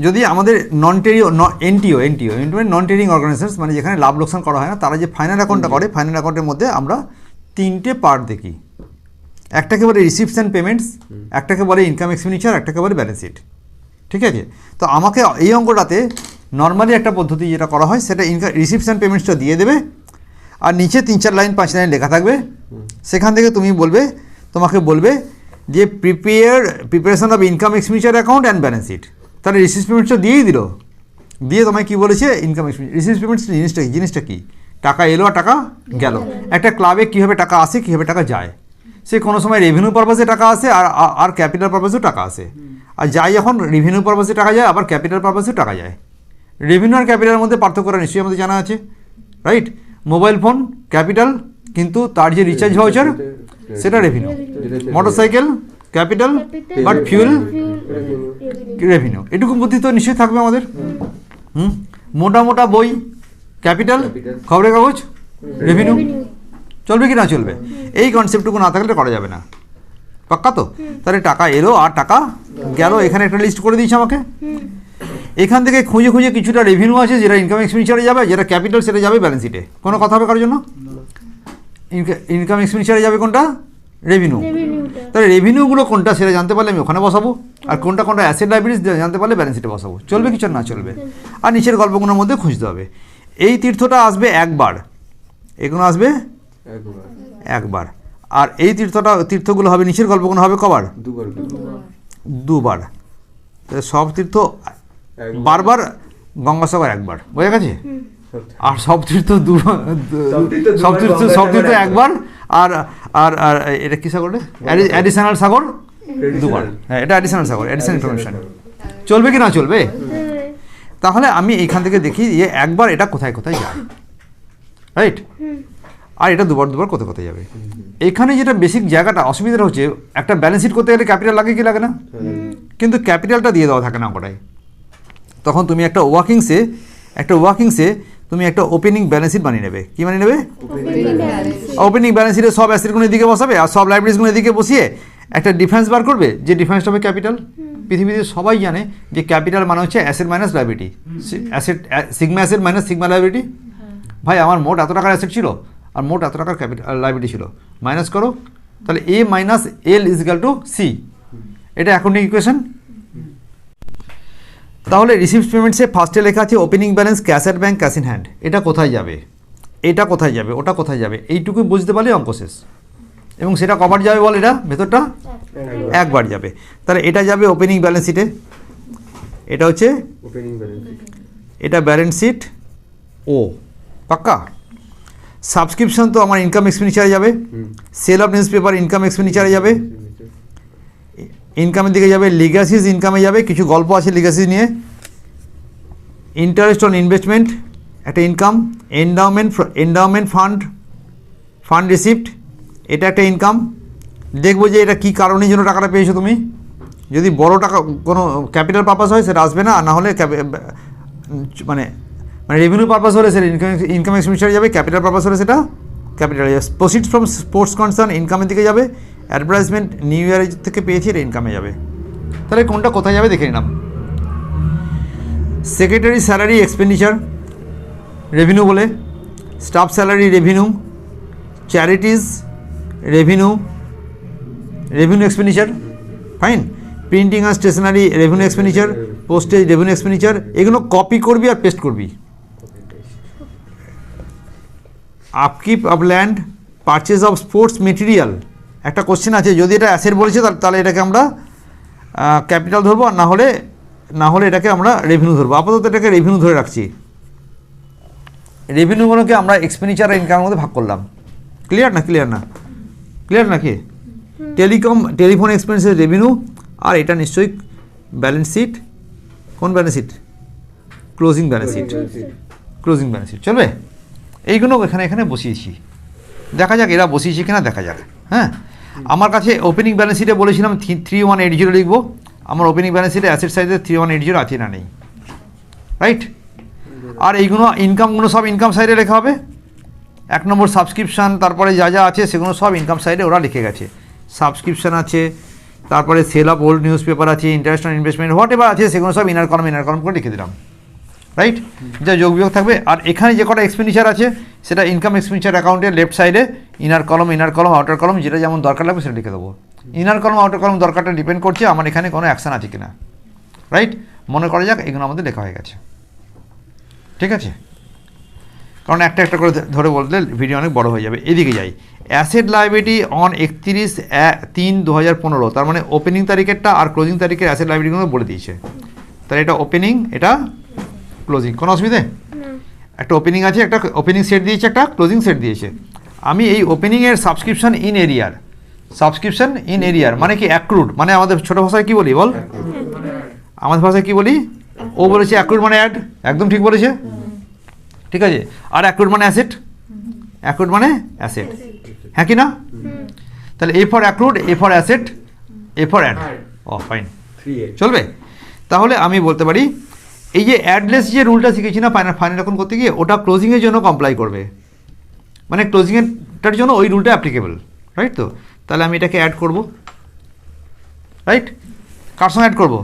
যদি আমাদের নন এনটিও নন trading organisation মানে যেখানে লাভ লোকসান করা হয় না, তারা যে ফাইনাল অ্যাকাউন্টটা করে, ফাইনাল অ্যাকাউন্টের মধ্যে আমরা 3টে পার্ট দেখি। একটাকে বলে রিসিপ্টস অ্যান্ড পেমেন্টস, একটাকে বলে ইনকাম এক্সপেন্ডিচার, একটাকে বলে ব্যালেন্স শিট। ঠিক আছে, তো আমাকে এই অঙ্কটাতে নর্মালি একটা পদ্ধতি যেটা করা হয় সেটা রিসিপ্টস অ্যান্ড পেমেন্টসটা দিয়ে দেবে, আর নিচে 3-4 লাইন 5 লাইন লেখা থাকবে। সেখান থেকে তুমি তোমাকে বলবে যে preparation of income expenditure account and balance sheet. তাহলে রিসিপ্টস পেমেন্টসটা দিয়েই দিল, দিয়ে তোমায় কী বলেছে ইনকাম এক্সপেন্ডিচার। রিসিপ্টস পেমেন্টস জিনিসটা কি? টাকা এলো আর টাকা গেল। একটা ক্লাবে কীভাবে টাকা আসে, কীভাবে টাকা যায়, সে কোনো সময় রেভিনিউ পারপাসে টাকা আসে আর ক্যাপিটাল পারপাসেও টাকা আসে। আর যাই যখন রেভিনিউ পারপাসে টাকা যায়, আবার ক্যাপিটাল পারপাসেও টাকা যায়। রেভিনিউ আর ক্যাপিটালের মধ্যে পার্থক্যটা নিশ্চয়ই আমাদের জানা আছে, রাইট? মোবাইল ফোন ক্যাপিটাল, কিন্তু তার যে রিচার্জ ভাউচার সেটা revenue. Motorcycle capital, but fuel revenue. এটুকু বুদ্ধি তো নিশ্চয়ই থাকবে আমাদের। মোটা মোটা বই ক্যাপিটাল, খবরের কাগজ রেভিনিউ। চলবে কি না চলবে? এই কনসেপ্টটুকু না থাকলে করা যাবে না। পাক্কা তো? তাহলে টাকা এলো আর টাকা গেল, এখানে একটা লিস্ট করে দিয়েছে আমাকে। এখান থেকে খুঁজে খুঁজে কিছুটা রেভিনিউ আছে যেটা ইনকাম এক্সপেন্ডিচারে যাবে, যেটা ক্যাপিটাল সেটা যাবে ব্যালেন্স শিটে। কোনো কথা হবে কারোর জন্য? ইনকাম এক্সপেন্ডিচারে যাবে কোনটা? রেভিনিউ। তাহলে রেভিনিউগুলো কোনটা সেটা জানতে পারলে আমি ওখানে বসাবো, আর কোনটা কোনটা অ্যাসেট লাইবিলিটিস জানতে পারলে ব্যালেন্স শিটে বসাবো। চলবে কিছু না চলবে? আর নিচের গল্পগুলোর মধ্যে খুঁজতে হবে। এই তীর্থটা আসবে একবার, এগুলো আসবে একবার, আর এই তীর্থগুলো হবে, নিচের গল্পগুলো হবে কবার? দুবার। সব তীর্থ বারবার, গঙ্গাসাগর একবার, বোঝা গেছে? আর সব তীর্থ একবার, আর আর আর এটা কি সাগর? অ্যাডিশনাল সাগর দুবার। হ্যাঁ, এটা অ্যাডিশনাল সাগর, অ্যাডিশনাল ইনফরমেশন। চলবে কি না চলবে? তাহলে আমি এইখান থেকে দেখি যে একবার এটা কোথায় কোথায় যায়, রাইট? আর এটা দুবার কোথায় কোথায় যাবে। এখানে যেটা বেসিক জায়গাটা অসুবিধাটা হচ্ছে, একটা ব্যালেন্স শিট করতে গেলে ক্যাপিটাল লাগে কি লাগে না? কিন্তু ক্যাপিটালটা দিয়ে দেওয়া থাকে না অঙ্কটায়। তখন তুমি একটা ওয়ার্কিংসে তুমি একটা ওপেনিং ব্যালেন্স শিট বানিয়ে নেবে। কি বানিয়ে নেবে? ওপেনিং ব্যালেন্স শিটে সব অ্যাসেটগুলো এদিকে বসাবে আর সব লাইবিলিটিসগুলো এদিকে বসিয়ে একটা ডিফারেন্স বার করবে, যে ডিফারেন্সটা হবে ক্যাপিটাল। পৃথিবীতে সবাই জানে যে ক্যাপিটাল মানে হচ্ছে asset minus liability, sigma asset minus sigma liability. ভাই আমার মোট এত টাকার অ্যাসেট ছিল আর মোট এত টাকার ক্যাপিটাল লাইবিলিটি ছিল, মাইনাস করো, তাহলে A minus L is equal to C. এটা অ্যাকাউন্টিং ইকুয়েশন। তাহলে রিসিপ্ট পেমেন্টসে ফার্স্টে লেখা আছে opening balance cash at bank, cash in hand. এটা কোথায় যাবে, এটা কোথায় যাবে, ওটা কোথায় যাবে, এইটুকু বুঝতে পারলে অঙ্ক শেষ। এবং সেটা কবার যাবে বল? এটা ভেতরটা একবার যাবে। তাহলে এটা যাবে ওপেনিং ব্যালেন্স শিটে, এটা হচ্ছে এটা ব্যালেন্স শিট ও, পাক্কা। সাবস্ক্রিপশন তো আমার ইনকাম এক্সপেন্ডিচারে যাবে, sale of news paper income এক্সপেন্ডিচারে যাবে, ইনকামের দিকে যাবে, লিগ্যাসিস ইনকামে যাবে, কিছু গল্প আছে লিগ্যাসিস নিয়ে, ইন্টারেস্ট অন ইনভেস্টমেন্ট একটা ইনকাম, এন্ডাওমেন্ট ফান্ড রিসিপ্ট এটা একটা ইনকাম। দেখবো যে এটা কী কারণের জন্য টাকাটা পেয়েছো তুমি। যদি বড় টাকা কোনো ক্যাপিটাল পারপাস হয় সেটা আসবে না, আর না হলে মানে রেভিনিউ পারপাস হলে সেটা ইনকাম এক্সপেন্ডিচারে যাবে, ক্যাপিটাল পারপাস হলে সেটা ক্যাপিটাল যাবে। প্রসিডস ফ্রম স্পোর্টস কনসার্ন ইনকামের দিকে যাবে, অ্যাডভার্টাইজমেন্ট নিউ ইয়ারের থেকে পেয়েছি এটা ইনকামে যাবে। তাহলে কোনটা কোথায় যাবে দেখে নিলাম। সেক্রেটারি স্যালারি এক্সপেন্ডিচার রেভিনিউ বলে, staff salary revenue, charities revenue expenditure, fine. Printing আর stationery revenue expenditure, postage revenue expenditure. এগুলো কপি করবি আর পেস্ট করবি। Upkeep of land, purchase of sports material. একটা কোশ্চেন আছে, যদি এটা অ্যাসেট বলেছে তাহলে এটাকে আমরা ক্যাপিটাল ধরবো, আর না হলে এটাকে আমরা রেভিনিউ ধরবো। আপাতত এটাকে রেভিনিউ ধরে রাখছি। রেভিনিউগুলোকে আমরা এক্সপেন্ডিচার আর ইনকামের মধ্যে ভাগ করলাম। ক্লিয়ার নাকি? টেলিফোন এক্সপেন্সেস রেভিনিউ, আর এটা নিশ্চয়ই ব্যালেন্স শিট। কোন balance sheet? Closing balance sheet. চলবে? এইগুলো এখানে বসিয়েছি, দেখা যাক এরা বসিয়েছি কিনা, দেখা যাক। হ্যাঁ, আমার কাছে ওপেনিং ব্যালেন্স শিটে বলেছিলাম 3180 লিখবো। আমার ওপেনিং ব্যালেন্স শিটে অ্যাসেট সাইডে 3180 আছে না নেই, রাইট? আর এইগুলো ইনকামগুলো সব ইনকাম সাইডে লেখা হবে। 1 নম্বর সাবস্ক্রিপশান, তারপরে যা যা আছে সেগুলো সব ইনকাম সাইডে ওরা লিখে গেছে। সাবস্ক্রিপশান আছে, তারপরে sale of old news paper আছে, interest on investment, whatever আছে সেগুলো সব ইনার কলম করে লিখে দিলাম, রাইট? যা যোগ বিয়োগ থাকবে। আর এখানে যে কটা এক্সপেন্ডিচার আছে সেটা ইনকাম এক্সপেন্ডিচার অ্যাকাউন্টের লেফট সাইডে ইনার কলম আউটার কলম যেটা যেমন দরকার লাগবে সেটা লিখে দেবো। ইনার কলম আউটার কলম দরকারটা ডিপেন্ড করছে আমার এখানে কোনো অ্যাকশান আছে কিনা, রাইট? মনে করা যাক এগুলো আমাদের লেখা হয়ে গেছে, ঠিক আছে? কারণ একটা একটা করে ধরে বলতে ভিডিও অনেক বড় হয়ে যাবে। এদিকে যাই, অ্যাসেট লাইবিলিটি অন 31/3/2015, তার মানে ওপেনিং তারিখেরটা আর ক্লোজিং তারিখের অ্যাসেট লাইবিলিটিগুলো বলে দিয়েছে। তাহলে এটা ওপেনিং, এটা ক্লোজিং, কোনো অসুবিধে? একটা ওপেনিং আছে, একটা ওপেনিং সেট দিয়েছে, একটা ক্লোজিং সেট দিয়েছে। আমি এই ওপেনিংয়ের সাবস্ক্রিপশন ইন এরিয়ার মানে কি অ্যাক্রুড, মানে আমাদের ছোটো ভাষায় কী বলি বল, আমাদের ভাষায় কী বলি? ও বলেছে অ্যাক্রুড মানে অ্যাড, একদম ঠিক বলেছে, ঠিক আছে? আর অ্যাক্রুড মানে অ্যাসেট, হ্যাঁ কি না? তাহলে A for accrued, A for asset, A for add, ও ফাইন, চলবে? তাহলে আমি বলতে পারি এই যে অ্যাডলেস যে রুলটা শিখেছি না ফাইনাল অ্যাকাউন্ট করতে গিয়ে, ওটা ক্লোজিংয়ের জন্য কমপ্লাই করবে, মানে ক্লোজিংয়েরটার জন্য ওই রুলটা অ্যাপ্লিকেবল, রাইট? তো তাহলে আমি এটাকে অ্যাড করব, রাইট? কার সঙ্গে অ্যাড করব?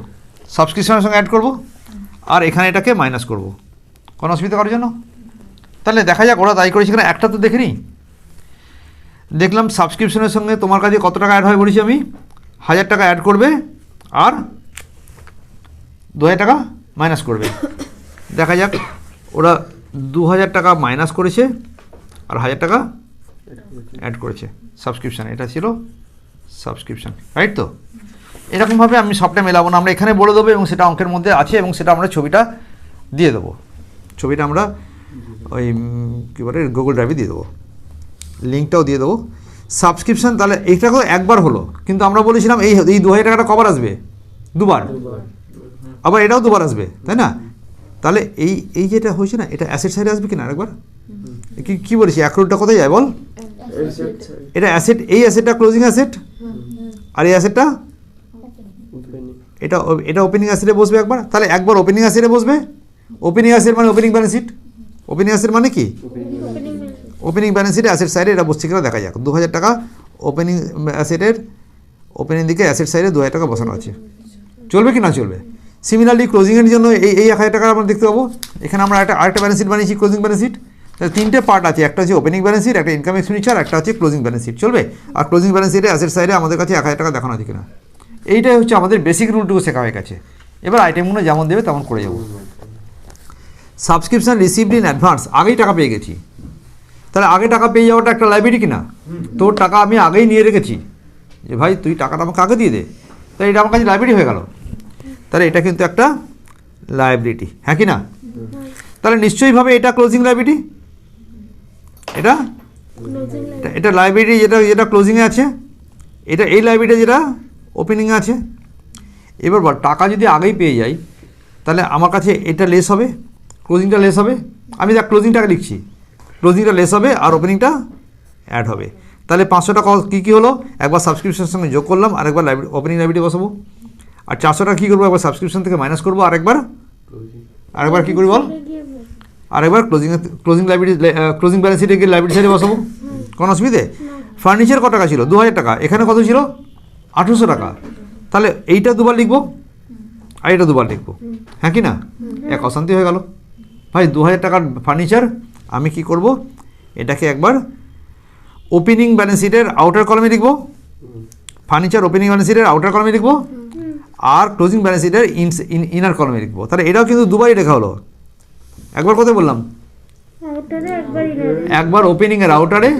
সাবস্ক্রিপশনের সঙ্গে অ্যাড করব, আর এখানে এটাকে মাইনাস করব, কোনো অসুবিধা করার জন্য। তাহলে দেখা যাক ওরা তাই করেছে কিনা, একটা তো দেখে নিই। দেখলাম সাবস্ক্রিপশনের সঙ্গে তোমার কাছে কত টাকা অ্যাড হয় বলেছি আমি, 1000 টাকা অ্যাড করবে আর 2000 টাকা মাইনাস করবে। দেখা যাক ওরা 2000 টাকা মাইনাস করেছে আর 1000 টাকা অ্যাড করেছে সাবস্ক্রিপশান, এটা ছিল সাবস্ক্রিপশান, রাইট? তো এরকমভাবে আমি সবটা মেলাবো না, আমরা এখানে বলে দেবো এবং সেটা অঙ্কের মধ্যে আছে এবং সেটা আমরা ছবিটা দিয়ে দেবো, ছবিটা আমরা ওই কী বলে গুগল ড্রাইভে দিয়ে দেবো, লিঙ্কটাও দিয়ে দেবো। সাবস্ক্রিপশান তাহলে এইটা একবার হলো, কিন্তু আমরা বলেছিলাম এই 2000 টাকাটা কবার আসবে? দুবার, আবার এটাও দুবার আসবে, তাই না? তাহলে এই যেটা হয়েছে না, এটা অ্যাসেট সাইডে আসবে কিনা আরেকবার? কি বলেছি, অ্যাক্রুডটা কোথায় যায় বল? এটা অ্যাসেট, এই অ্যাসেটটা ক্লোজিং অ্যাসেট, আর এই অ্যাসেটটা এটা ওপেনিং অ্যাসেটে বসবে একবার। তাহলে একবার ওপেনিং অ্যাসেটে বসবে, ওপেনিং অ্যাসেট মানে opening balance sheet, opening asset মানে কি? ওপেনিং ব্যালেন্স শিটে অ্যাসেট সাইডে এটা বসছে কিনা দেখা যাক। 2000 টাকা ওপেনিং অ্যাসেটের ওপেনিং দিকে অ্যাসেট সাইডে 2000 টাকা বসানো আছে, চলবে কি না চলবে? সিমিলারলি ক্লোজিংয়ের জন্য এই 1000 টাকা আমরা দেখতে পাবো। এখানে আমরা আরেকটা ব্যালেন্স শিট বানিয়েছি, ক্লোজিং ব্যালেন্স শিট। তাহলে 3টে পার্ট আছে, একটা হচ্ছে ওপেনিং ব্যালেন্স শিট, একটা ইনকাম এক্সপেন্ডিচার, একটা হচ্ছে ক্লোজিং ব্যালেন্স শিট, চলবে? আর ক্লোজিং ব্যালেন্স শিটে অ্যাসেট সাইডে আমাদের কাছে 1000 টাকা দেখানো আছে কিনা, এইটাই হচ্ছে আমাদের বেসিক রুলটুকু শেখা হয়ে গেছে। এবার আইটেমগুলো যেমন দেবে তেমন করে যাবো। সাবস্ক্রিপশন রিসিভড ইন অ্যাডভান্স, আগেই টাকা পেয়ে গেছি, তাহলে আগে টাকা পেয়ে যাওয়াটা একটা লাইবিলিটি কিনা? তোর টাকা আমি আগেই নিয়ে রেখেছি, যে ভাই তুই টাকাটা আমাকে আগে দিয়ে দে, তাই এটা আমার কাছে লাইবিলিটি হয়ে গেল, তাহলে এটা কিন্তু একটা লাইবিলিটি, হ্যাঁ কি না? তাহলে নিশ্চয়ইভাবে এটা ক্লোজিং লাইবিলিটি, এটা লাইবিলিটি যেটা ক্লোজিংয়ে আছে, এটা এই লাইবিলিটি যেটা ওপেনিংয়ে আছে। এবার বল, টাকা যদি আগেই পেয়ে যাই তাহলে আমার কাছে এটা লেস হবে, ক্লোজিংটা লেস হবে। আমি দেখ ক্লোজিংটাকে লিখছি, ক্লোজিংটা লেস হবে আর ওপেনিংটা অ্যাড হবে। তাহলে 500 টাকা কী হলো, একবার সাবস্ক্রিপশনের সঙ্গে যোগ করলাম, আরেকবার ওপেনিং লাইবিলিটি বসাবো। আর 400 টাকা কী করবো, একবার সাবস্ক্রিপশন থেকে মাইনাস করবো, আরেকবার কী করি বল, আরেকবার ক্লোজিং ব্যালেন্স শিটে গিয়ে লাইবিলিটি সাইডে বসাবো, কোনো অসুবিধে? ফার্নিচার কত টাকা ছিল? 2000 টাকা, এখানে কত ছিল? 1800 টাকা। তাহলে এইটা দুবার লিখবো আর এটা দুবার লিখবো, হ্যাঁ কি না? এক অশান্তি হয়ে গেল ভাই। 2000 টাকার ফার্নিচার আমি কি করব, এটাকে একবার ওপেনিং ব্যালেন্স শিটের আউটার কলমে লিখবো, ফার্নিচার ওপেনিং ব্যালেন্স শিটের আউটার কলমে লিখবো, আর ক্লোজিং ব্যালেন্স শিটের ইনার কলমে লিখবো। তাহলে এটাও কিন্তু দুবারই লেখা হলো। একবার কোথায় বললাম, একবার ওপেনিংয়ের আউটারে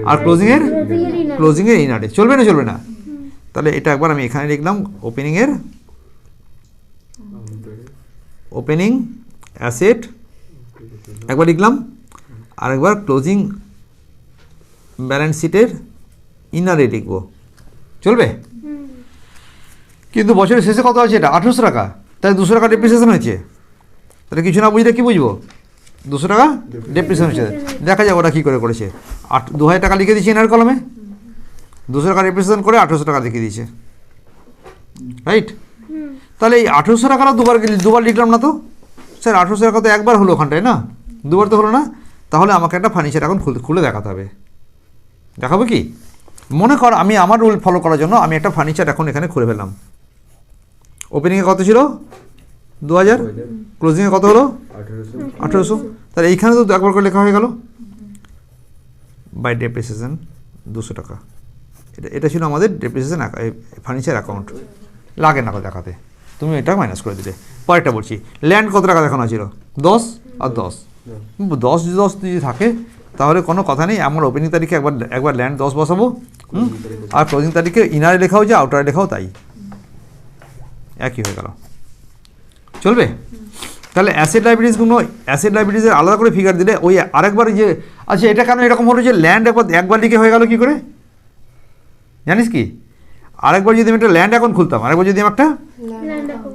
আর ক্লোজিংয়ের ইনারে, চলবে না? চলবে না। তাহলে এটা একবার আমি এখানে লিখলাম, ওপেনিং অ্যাসেট একবার লিখলাম, আর একবার ক্লোজিং ব্যালেন্স শিটের ইনারে লিখবো, চলবে? কিন্তু বছরের শেষে কত আছে, এটা 1800 টাকা, তাই 200 টাকা ডেপ্রিসিয়েশন হয়েছে। তাহলে কিছু না বুঝলে কী বুঝবো, 200 টাকা ডেপ্রিসিয়েশন হয়েছে। দেখা যাক ওরা কী করে করেছে। 2000 টাকা লিখে দিয়েছে ইনার কলমে, 200 টাকা ডেপ্রিসিয়েশন করে 1800 টাকা লিখে দিয়েছে, রাইট? তাহলে এই 1800 টাকাটা দুবার লিখলাম না তো স্যার? 1800 টাকা তো একবার হলো ওখানটায় না, দুবার তো হলো না। তাহলে আমাকে একটা ফার্নিচার এখন খুলে দেখাতে হবে। দেখাবো কি? মনে কর আমি আমার রুল ফলো করার জন্য আমি একটা ফার্নিচার এখন এখানে খুলে ফেললাম। ওপেনিংয়ে কত ছিল 2000, ক্লোজিংয়ে কত হলো 1800। তাহলে এইখানে তো একবার করে লেখা হয়ে গেল বাই ডেপ্রিসিয়েশন 200 টাকা। এটা ছিল আমাদের ডেপ্রিসিয়েশন ফার্নিচার অ্যাকাউন্ট। লাগে না দেখাতে, তুমি এটা মাইনাস করে দিলে। পরেরটা বলছি, ল্যান্ড কত টাকা দেখানো ছিল 10 আর 10 যদি থাকে তাহলে কোনো কথা নেই। আমার ওপেনিং তারিখে একবার ল্যান্ড 10 বসাবো, আর ক্লোজিং তারিখে ইনারে লেখা হয়েছে আউটারে লেখাও তাই, একই হয়ে গেল। চলবে? তাহলে অ্যাসেট লাইবিলিটিসের আলাদা করে ফিগার দিলে ওই আরেকবার যে আচ্ছা এটা কেন এরকম হলো যে ল্যান্ড একবার লিখে হয়ে গেল কী করে জানিস কি? আরেকবার যদি আমি একটা ল্যান্ড অ্যাকাউন্ট খুলতাম, আরেকবার যদি আমি একটা,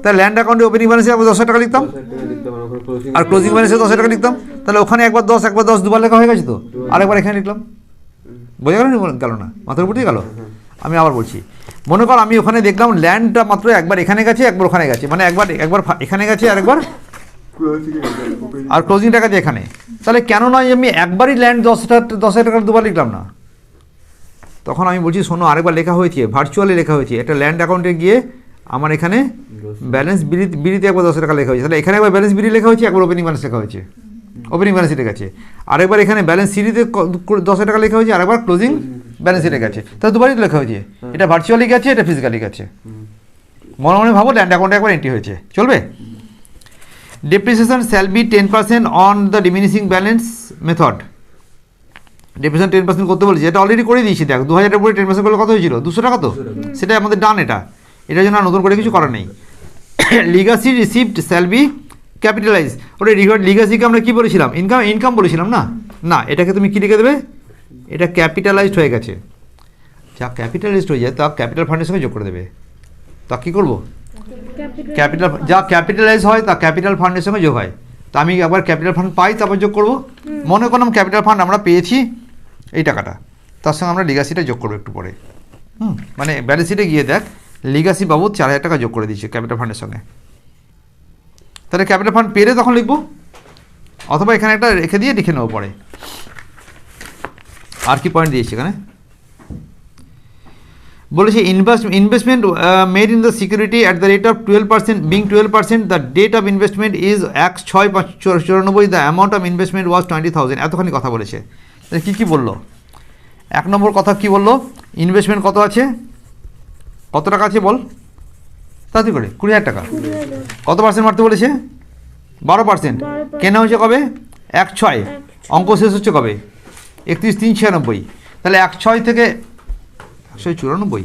তাহলে ল্যান্ড অ্যাকাউন্টে ওপেনিং ব্যালেন্সে 10,000 টাকা লিখতাম আর ক্লোজিং ব্যালেন্সে 10,000 টাকা লিখতাম। তাহলে ওখানে একবার 10 দুবার লেখা হয়ে গেছে তো, আরেকবার এখানে লিখলাম। বোঝা গেল না? মাথার উপর দিয়ে গেল? আমি আবার বলছি, মনে কর আমি ওখানে দেখলাম ল্যান্ডটা মাত্র একবার এখানে গেছে, একবার ওখানে গেছে, মানে একবার এখানে গেছে আর একবার আর ক্লোজিং টাকা দিয়ে এখানে। তাহলে কেন নয় আমি একবারই ল্যান্ড 10,000 টাকা দুবার লিখলাম না? তখন আমি বলছি শোনো, আরেকবার লেখা হয়েছে, ভার্চুয়ালি লেখা হয়েছে। একটা ল্যান্ড অ্যাকাউন্টে গিয়ে আমার এখানে ব্যালেন্স বিলিতে একবার 10 টাকা লেখা হয়েছে, তাহলে এখানে একবার ব্যালেন্স বিলি লেখা হয়েছে, একবার ওপেনিং ব্যালেন্স লেখা হয়েছে, ওপেনিং ব্যালেন্স শিটে গেছে। আরেকবার এখানে ব্যালেন্স সিরিতে 10 টাকা লেখা হয়েছে, আরেকবার ক্লোজিং ব্যালেন্স শিটে গেছে। তাহলে দুবারই তো লেখা হয়েছে, এটা ভার্চুয়ালি গেছে, এটা ফিজিক্যালি গেছে। মনে মনে ভাবো ল্যান্ড অ্যাকাউন্টে একবার এন্ট্রি হয়েছে। চলবে? Depreciation shall be 10% on the diminishing balance method. Depreciation 10% করতে বলেছি, এটা অলরেডি করে দিয়েছি। দেখ 2000 টাকা 10% করলে কত হয়েছিল 200 টাকা, তো সেটা আমাদের ডান। এটার জন্য নতুন করে কিছু করার নেই। Legacy received shall be capitalise. ওটা লিগাসিকে আমরা কী বলেছিলাম? ইনকাম বলেছিলাম না? না, এটাকে তুমি কী লিখে দেবে? এটা ক্যাপিটালাইজড হয়ে গেছে। যা ক্যাপিটালাইজড হয়ে যায় তা ক্যাপিটাল ফান্ডের সঙ্গে যোগ করে দেবে। তা কী করবো? যা ক্যাপিটালাইজ হয় তা ক্যাপিটাল ফান্ডের সঙ্গে যোগ হয়। তা আমি একবার ক্যাপিটাল ফান্ড পাই, তারপর যোগ করবো। মনে করলাম ক্যাপিটাল ফান্ড আমরা পেয়েছি এই টাকাটা, তার সঙ্গে আমরা লিগাসিটা যোগ করবো একটু পরে। মানে ব্যালেন্স শিটে গিয়ে দেখ লিগাসি বাবদ 4,000 টাকা যোগ করে দিচ্ছে ক্যাপিটাল ফান্ডের সঙ্গে। তাহলে ক্যাপিটাল ফান্ড পেলে তখন লিখবো, অথবা এখানে একটা রেখে দিয়ে লিখে নেবো পরে। আর কি পয়েন্ট দিয়েছি এখানে? বলেছে investment made in the security at the rate of 12%, being 12%, the date of investment is 1/6/94, the amount of investment was 20,000। এতখানি কথা বলেছে। কী বললো? 1 নম্বর কথা কি বললো? ইনভেস্টমেন্ট কত আছে, কত টাকা আছে বল তাড়াতাড়ি করে? 20,000 টাকা। কত পার্সেন্ট মারতে বলেছে? 12%। কেনা হয়েছে কবে? 1/6। অঙ্ক শেষ হচ্ছে কবে? 31/3/96। তাহলে 1/6 থেকে 194,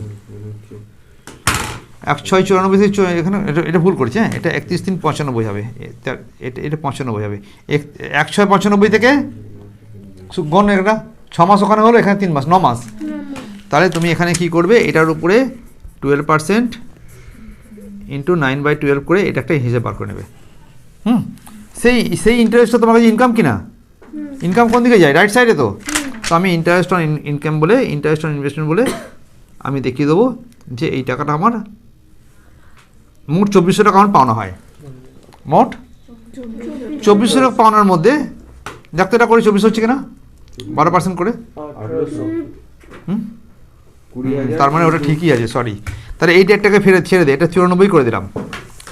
1/6/94 থেকে এখানে এটা ভুল করেছে। হ্যাঁ, এটা 31/3/95 হবে। এটা 95 হবে। 1/6/95 থেকে গণ একটা 6 মাস ওখানে হলো, এখানে 3 মাস, 9 মাস। তাহলে তুমি এখানে কি করবে? এটার উপরে 12% ইন্টু 9/12 করে এটা একটা হিসেব বার করে নেবে। সেই ইন্টারেস্টটা তোমার কাছে ইনকাম কিনা? ইনকাম কোন দিকে যায়? রাইট সাইডে তো। তো আমি ইন্টারেস্ট অন ইনকাম বলে, ইন্টারেস্ট অন ইনভেস্টমেন্ট বলে আমি দেখিয়ে দেবো যে এই টাকাটা আমার মোট 2400 টাকা আমার পাওনা হয়। মোট 2400 টাকা পাওনার মধ্যে দেখতে এটা করে 2400 হচ্ছে কিনা 12% করে। তার মানে ওটা ঠিকই আছে, সরি। তাহলে এই ডেটটাকে ছেড়ে দে, এটা 94 করে দিলাম।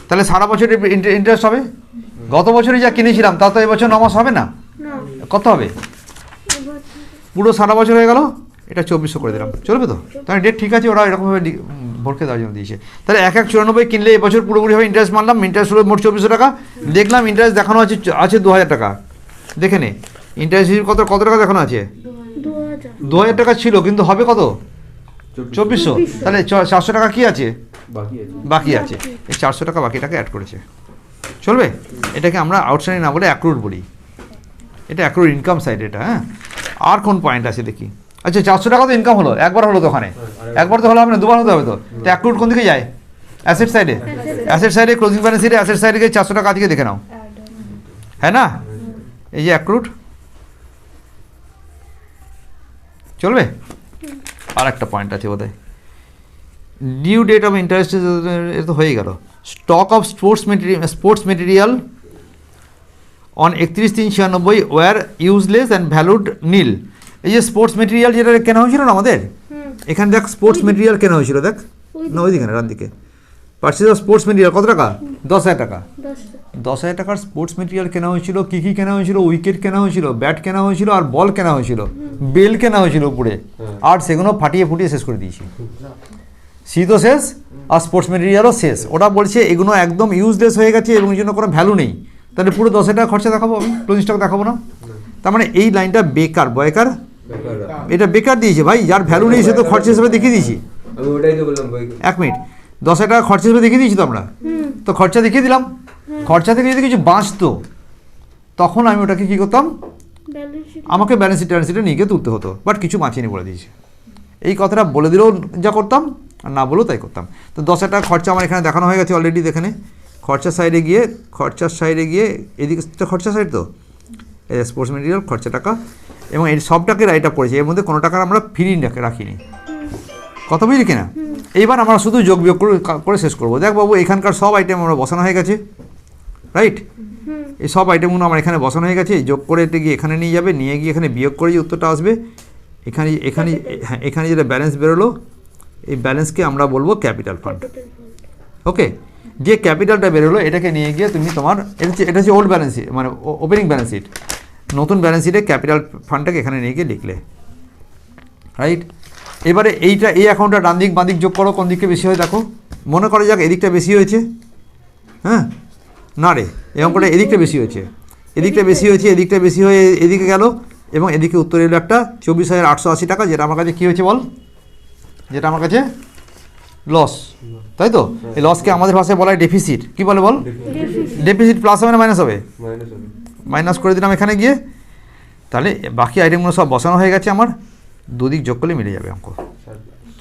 তাহলে সারা বছর ইন্টারেস্ট হবে। গত বছরে যা কিনেছিলাম তা তো এবছর 9 মাস হবে না, কত হবে? পুরো সারা বছর হয়ে গেল, এটা 2400 করে দিলাম। চলবে তো? তাহলে ডেট ঠিক আছে, ওরা এরকমভাবে ভরকে দেওয়ার জন্য দিয়েছে। তাহলে 1/94 কিনলে এবছর পুরোপুরিভাবে ইন্টারেস্ট মারলাম। ইন্টারেস্ট হলো মোট 2400 টাকা। দেখলাম ইন্টারেস্ট দেখানো আছে 2000 টাকা। দেখে নে ইন্টারেস্ট কত টাকা দেখানো আছে? 2000 টাকা ছিল, কিন্তু হবে কত? 2400। তাহলে 400 টাকা কি আছে? বাকি আছে। এই 400 টাকা বাকিটাকে অ্যাড করেছে। চলবে? এটাকে আমরা আউটস্ট্যান্ডিং না বলে অ্যাক্রুড বলি। এটা অ্যাক্রুড ইনকাম সাইড এটা। হ্যাঁ, আর কোন পয়েন্ট আছে দেখি? আচ্ছা, 400 টাকা তো ইনকাম হলো, একবার হলো তো ওখানে। একবার তো হলো হবে না, দুবার হতে হবে তো। অ্যাক্রুড কোন দিকে যায়? অ্যাসেট সাইডে। অ্যাসেট সাইডে ক্লোজিং ব্যালেন্স শিটে অ্যাসেট সাইডে 400 টাকা আজকে দেখে নাও, হ্যাঁ না? এই যে অ্যাক্রুড। চলবে? আর একটা পয়েন্ট আছে বোধহয়, ডিউ ডেট অফ ইন্টারেস্ট তো হয়ে গেল। Stock of sports material on 31/3/96 were useless and valued nil. এই যে স্পোর্টস মেটেরিয়াল যেটা কেনা হয়েছিল না আমাদের, এখানে দেখ স্পোর্টস মেটেরিয়াল কেনা হয়েছিল, দেখ না ওইদিকে না, ডান দিকে পারচেজ অফ স্পোর্টস মেটেরিয়াল কত টাকা, 10,000 টাকা। 10,000 টাকার স্পোর্টস মেটেরিয়াল কেনা হয়েছিল। কী কী কেনা হয়েছিল, উইকেট কেনা হয়েছিল, ব্যাট কেনা হয়েছিল, আর বল কেনা হয়েছিল, বেল কেনা হয়েছিল উপরে, আর সেগুলো ফাটিয়ে ফুটিয়ে শেষ করে দিয়েছি। শীতও শেষ আর স্পোর্টস মেটেরিয়ালও শেষ। ওটা বলছে এগুলো একদম ইউজলেস হয়ে গেছে এবং এর জন্য কোনো ভ্যালু নেই। তাহলে পুরো 10,000 টাকা খরচা দেখাবো আমি, ক্লোজিং স্টক দেখাবো না? তার মানে এই লাইনটা বেকার, বয়কার, এটা বেকার দিয়েছে ভাই। যার ভ্যালু নেই সে তো খরচা হিসেবে দেখিয়ে দিয়েছি। আমি ওটাই তো বললাম ভাই। 1 মিনিট, 10,000 টাকা খরচা হিসেবে দেখিয়ে দিয়েছি তো আমরা, তো খরচা দেখিয়ে দিলাম। খরচা থেকে যদি কিছু বাঁচতো তখন আমি ওটাকে কী করতাম, আমাকে ব্যালেন্স শিটে নিয়ে গিয়ে তুলতে হতো, বাট কিছু বাঁচিয়ে নিয়ে বলে দিয়েছে। এই কথাটা বলে দিলেও যা করতাম আর না বলেও তাই করতাম। তো 10,000 টাকা খরচা আমার এখানে দেখানো হয়ে গেছে অলরেডি। এখানে খরচার সাইডে গিয়ে এদিকে খরচা সাইড তো স্পোর্টস মেটেরিয়াল খরচা টাকা, এবং এই সবটাকে রাইট আপ করেছি। এর মধ্যে কোনো টাকা আমরা ফ্রি রাখিনি, কথা বুঝলি কিনা? এইবার আমরা শুধু যোগ বিয়োগ করে শেষ করবো। দেখ বাবু, এখানকার সব আইটেম আমরা বসানো হয়ে গেছে, রাইট? এই সব আইটেমগুলো আমার এখানে বসানো হয়ে গেছে। যোগ করে এটা গিয়ে এখানে নিয়ে যাবে, নিয়ে গিয়ে এখানে বিয়োগ করে যে উত্তরটা আসবে, এখানে যেটা ব্যালেন্স বেরোলো, এই ব্যালেন্সকে আমরা বলবো ক্যাপিটাল ফান্ড। ওকে, যে ক্যাপিটালটা বেরোলো এটাকে নিয়ে গিয়ে তুমি তোমার এটা হচ্ছে ওল্ড ব্যালেন্স শিট, মানে ওপেনিং ব্যালেন্স শিট। নতুন ব্যালেন্স শিটে ক্যাপিটাল ফান্ডটাকে এখানে নিয়ে গিয়ে লিখলে, রাইট? এবারে এই অ্যাকাউন্টটা ডান দিক বাঁ দিক যোগ করো, কোন দিকে বেশি হয় দেখো। মনে করে যাক এদিকটা বেশি হয়েছে, হ্যাঁ না রে, এই অঙ্কটা এদিকটা বেশি হয়েছে, এদিকটা বেশি হয়ে এদিকে গেল, এবং এদিকে উত্তর এলো একটা 24,880 টাকা, যেটা আমার কাছে কী হয়েছে বল, যেটা আমার কাছে লস, তাই তো? এই লসকে আমাদের ভাষায় বলা হয় ডেফিসিট। কী বলে বল? ডেফিসিট। প্লাস হবে না মাইনাস হবে? মাইনাস করে দিলাম এখানে গিয়ে। তাহলে বাকি আইটেমগুলো সব বসানো হয়ে গেছে আমার, দুদিক যোগ করলে মিলে যাবে অঙ্ক।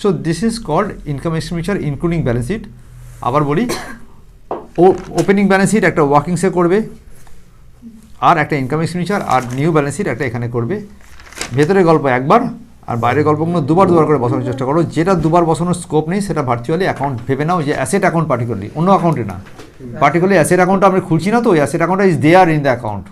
So this is called income expenditure including balance sheet. আবার বলি, ওপেনিং ব্যালেন্স শিট একটা ওয়ার্কিংসে করবে, আর একটা ইনকাম এক্সপেন্ডিচার, আর নিউ ব্যালেন্স শিট একটা এখানে করবে। ভেতরের গল্প একবার আর বাইরের গল্পগুলো দুবার করে বসানোর চেষ্টা করো। যেটা দুবার বসানোর স্কোপ নেই সেটা ভার্চুয়ালি অ্যাকাউন্ট ভেবে নাও, যে অ্যাসেট অ্যাকাউন্ট পার্টিকুলারলি, অন্য অ্যাকাউন্টে না, পার্টিকুলারলি অ্যাসেট অ্যাকাউন্টটা আমি খুলছি না, তো ওই অ্যাসেট অ্যাকাউন্টটা is there in the account.